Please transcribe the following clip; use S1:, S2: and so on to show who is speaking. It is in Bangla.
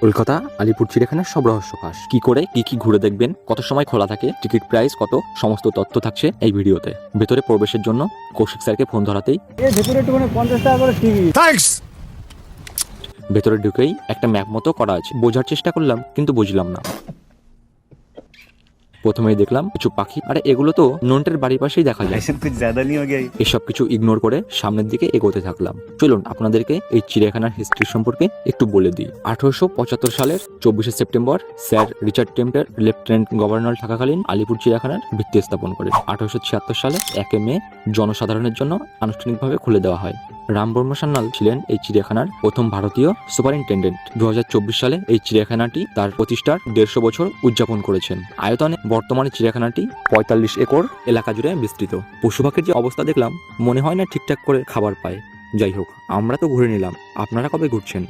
S1: কলকাতা আলিপুর চিড়িয়াখানার সব রহস্য ফাঁস। কি করে কি ঘুরে দেখবেন, কত সময় খোলা থাকে, টিকিট প্রাইস কত, সমস্ত তথ্য থাকছে এই ভিডিওতে। ভেতরে প্রবেশের জন্য কৌশিক স্যারকে ফোন ধরাতেই
S2: ভেতরে একটু 50 টাকা করে টিকিট।
S1: ভেতরে ঢুকেই একটা ম্যাপ মতো করা আছে, বোঝার চেষ্টা করলাম কিন্তু বুঝলাম না। প্রথমেই দেখলাম কিছু পাখি, আরে এগুলো তো নন্টের বাড়ির পাশেই দেখা যায়।
S3: कुछ ज्यादा नहीं हो गया?
S1: এসব কিছু ইগনোর করে সামনের দিকে এগোতে থাকলাম। চলুন আপনাদেরকে এই চিড়িয়াখানার হিস্ট্রি সম্পর্কে একটু বলে দিই। 1875 সালের 24শে September sir Richard Temple lieutenant governor থাকাকালীন আলিপুর চিড়িয়াখানার ভিত্তি স্থাপন করেন। 1876 সালে 1 মে জনসাধারণের জন্য আনুষ্ঠানিকভাবে খুলে দেওয়া হয়। রামবর্ম সান্যাল ছিলেন এই চিড়িয়াখানার প্রথম ভারতীয় সুপারিনটেন্ডেন্ট। 2024 সালে এই চিড়িয়াখানাটি তার প্রতিষ্ঠার 150 বছর উদযাপন করেছেন। আয়তনে বর্তমানে চিড়িয়াখানাটি 45 একর এলাকা জুড়ে বিস্তৃত। পশু পাখির যে অবস্থা দেখলাম, মনে হয় না ঠিকঠাক করে খাবার পায়। যাই হোক, আমরা তো ঘুরে নিলাম, আপনারা কবে ঘুরছেন?